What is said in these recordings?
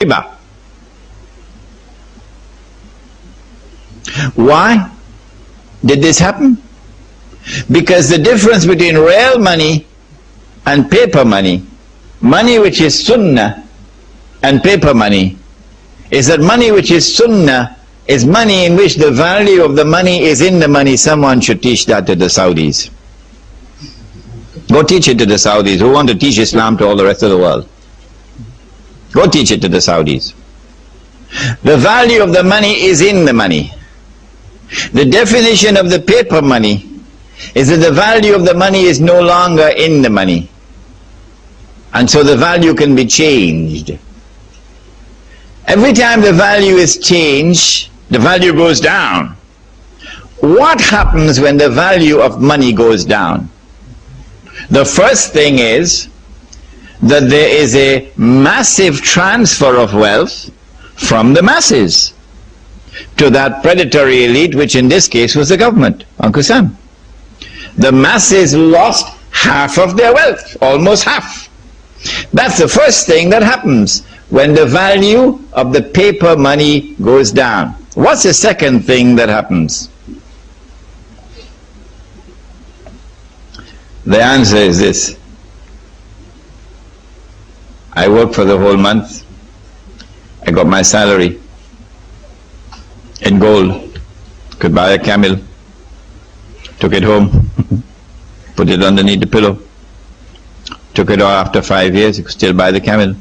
Riba. Why did this happen? Because the difference between real money and paper money, money which is sunnah and paper money, is that money which is sunnah is money in which the value of the money is in the money. Someone should teach that to the Saudis. Go teach it to the Saudis who want to teach Islam to all the rest of the world. Go teach it to the Saudis. The value of the money is in the money. The definition of the paper money is that the value of the money is no longer in the money. And so the value can be changed. Every time the value is changed, the value goes down. What happens when the value of money goes down? The first thing is that there is a massive transfer of wealth from the masses to that predatory elite, which in this case was the government, Uncle Sam. The masses lost half of their wealth, almost half. That's the first thing that happens when the value of the paper money goes down. What's the second thing that happens? The answer is this. I worked for the whole month. I got my salary in gold. Could buy a camel. Took it home. Put it underneath the pillow. Took it out after 5 years. You could still buy the camel.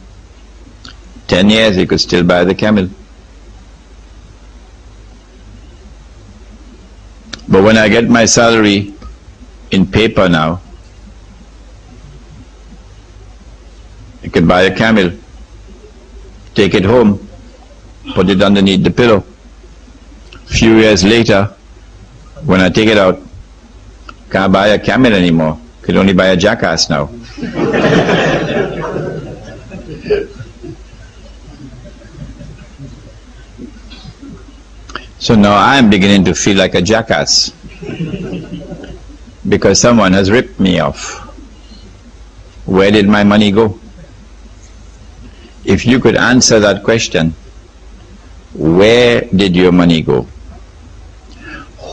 10 years, you could still buy the camel. But when I get my salary in paper now, I can buy a camel, take it home, put it underneath the pillow. A few years later, when I take it out, can't buy a camel anymore. Could only buy a jackass now. So now I am beginning to feel like a jackass because someone has ripped me off. Where did my money go? If you could answer that question, where did your money go?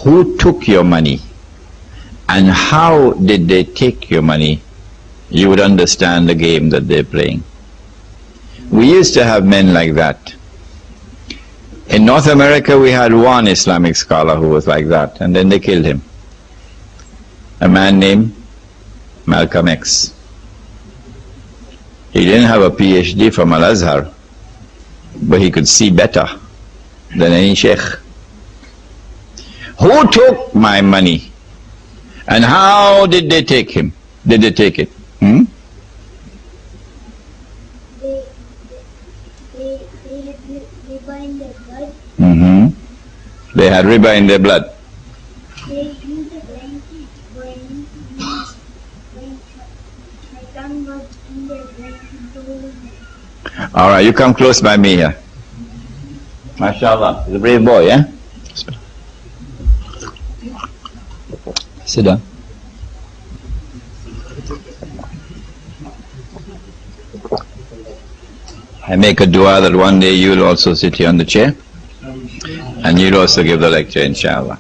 Who took your money? And how did they take your money? You would understand the game that they're playing. We used to have men like that. In North America we had one Islamic scholar who was like that, and then they killed him. A man named Malcolm X. He didn't have a PhD from Al-Azhar, but he could see better than any sheikh. Who took my money? And how did they take him? Did they take it? They had riba in their blood. They had riba in their blood. They used a blanket when Shaitan was in their blanket. Alright, you come close by me here. MashaAllah, he's a brave boy, eh? Sit down. I make a dua that one day you'll also sit here on the chair and you'll also give the lecture, inshallah.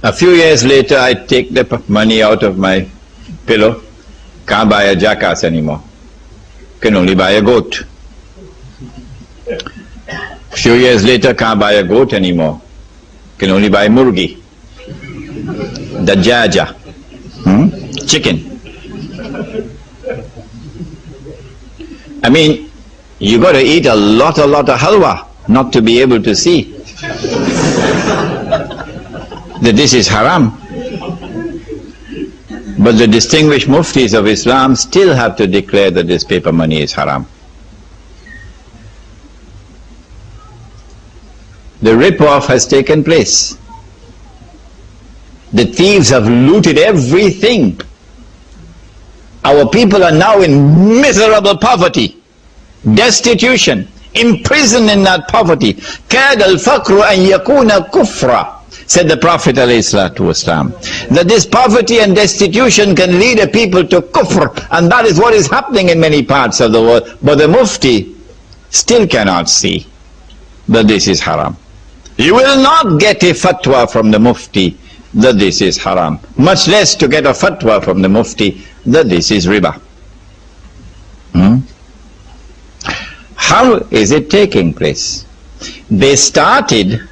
A few years later I take the money out of my pillow. Can't buy a jackass anymore. Can only buy a goat. A few years later can't buy a goat anymore. Can only buy murgi, dajaja, chicken. I mean, you got to eat a lot of halwa not to be able to see that this is haram. But the distinguished muftis of Islam still have to declare that this paper money is haram. The rip-off has taken place. The thieves have looted everything. Our people are now in miserable poverty, destitution, imprisoned in that poverty. كَادَ الْفَقْرُ أَنْ يَكُونَ كُفْرًا. said the Prophet ﷺ, that this poverty and destitution can lead a people to kufr, and that is what is happening in many parts of the world. But the Mufti still cannot see that this is haram. You will not get a fatwa from the Mufti that this is haram, much less to get a fatwa from the Mufti that this is riba. How is it taking place? They started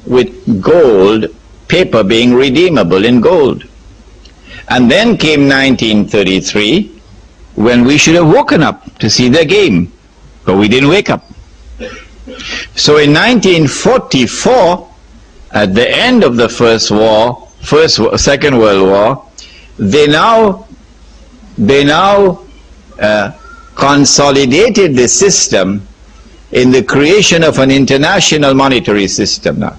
with gold, paper being redeemable in gold. And then came 1933, when we should have woken up to see the game, but we didn't wake up. So in 1944, at the end of the Second World War, they now consolidated the system in the creation of an international monetary system now.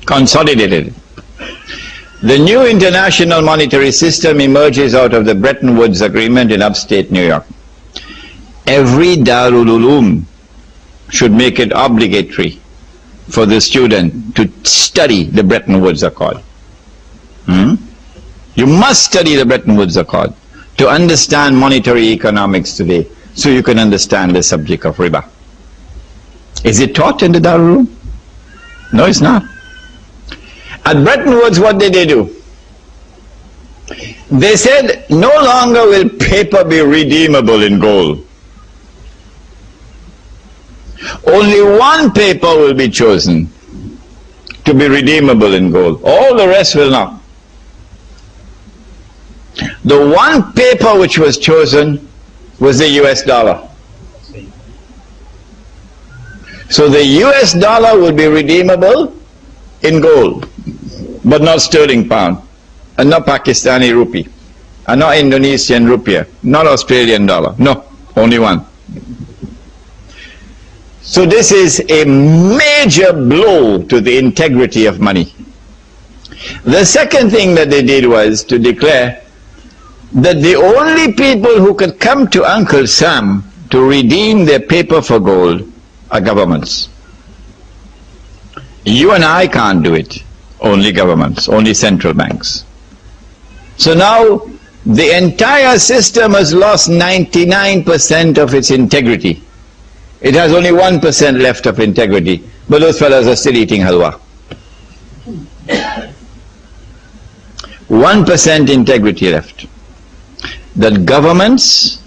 Consolidated. The new international monetary system emerges out of the Bretton Woods Agreement in upstate New York. Every Darul Uloom should make it obligatory for the student to study the Bretton Woods Accord. You must study the Bretton Woods Accord to understand monetary economics today, so you can understand the subject of riba. Is it taught in the Darul Uloom? No, it's not. At Bretton Woods, what did they do? They said, no longer will paper be redeemable in gold. Only one paper will be chosen to be redeemable in gold. All the rest will not. The one paper which was chosen was the US dollar. So the US dollar would be redeemable in gold, but not sterling pound, and not Pakistani rupee, and not Indonesian rupiah, not Australian dollar. No, only one. So this is a major blow to the integrity of money. The second thing that they did was to declare that the only people who could come to Uncle Sam to redeem their paper for gold are governments. You and I can't do it. Only governments, only central banks. So now the entire system has lost 99% of its integrity. It has only 1% left of integrity, but those fellows are still eating halwa. 1% integrity left. That governments,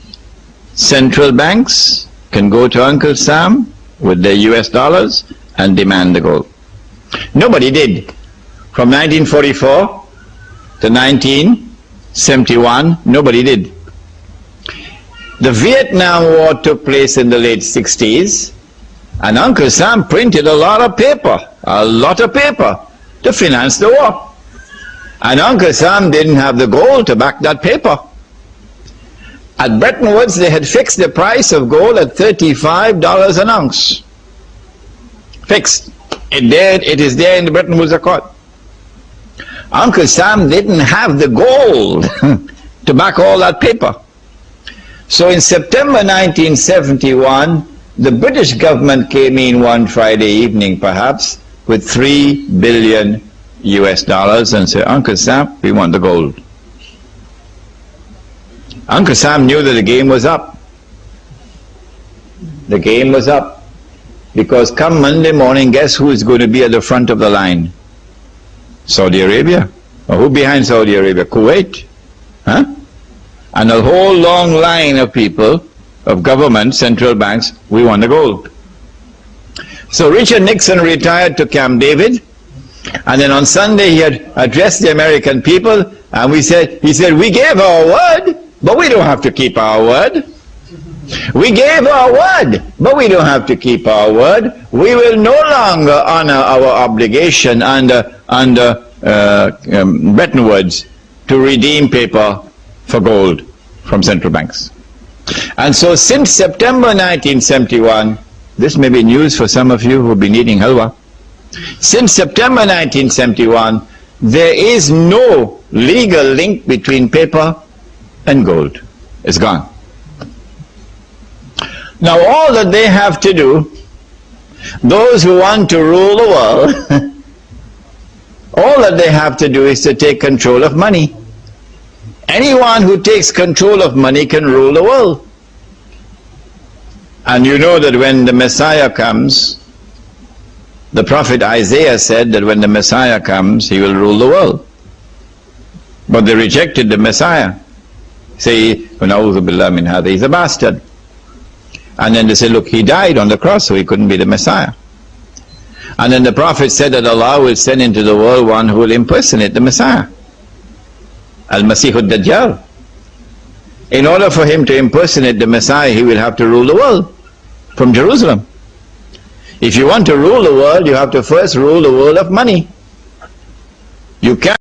central banks can go to Uncle Sam with their US dollars and demand the gold. Nobody did. From 1944 to 1971, nobody did. The Vietnam War took place in the late 60s, and Uncle Sam printed a lot of paper to finance the war. And Uncle Sam didn't have the gold to back that paper. At Bretton Woods, they had fixed the price of gold at $35 an ounce. Fixed. It is there in the Bretton Woods Accord. Uncle Sam didn't have the gold to back all that paper. So in September 1971, the British government came in one Friday evening perhaps with $3 billion and said, Uncle Sam, we want the gold. Uncle Sam knew that the game was up. The game was up. Because come Monday morning, guess who is going to be at the front of the line? Saudi Arabia. Or who behind Saudi Arabia? Kuwait. Huh? And a whole long line of people, of government, central banks, we want the gold. So Richard Nixon retired to Camp David, and then on Sunday he had addressed the American people, and he said, we gave our word, but we don't have to keep our word. We gave our word, but we don't have to keep our word. We will no longer honor our obligation under Bretton Woods to redeem paper for gold from central banks. And so since September 1971, this may be news for some of you who have been eating halwa. Since September 1971, there is no legal link between paper and gold. It's gone. Now all that they have to do, those who want to rule the world, All that they have to do is to take control of money. Anyone who takes control of money can rule the world. And you know that when the Messiah comes, the prophet Isaiah said that when the Messiah comes, he will rule the world. But they rejected the Messiah. Say, "Na'udhu billah min hadha," he's a bastard. And then they say, look, he died on the cross, so he couldn't be the Messiah. And then the prophet said that Allah will send into the world one who will impersonate the Messiah, Al-Masih ad-Dajjal. In order for him to impersonate the Messiah, he will have to rule the world from Jerusalem. If you want to rule the world, you have to first rule the world of money. You can't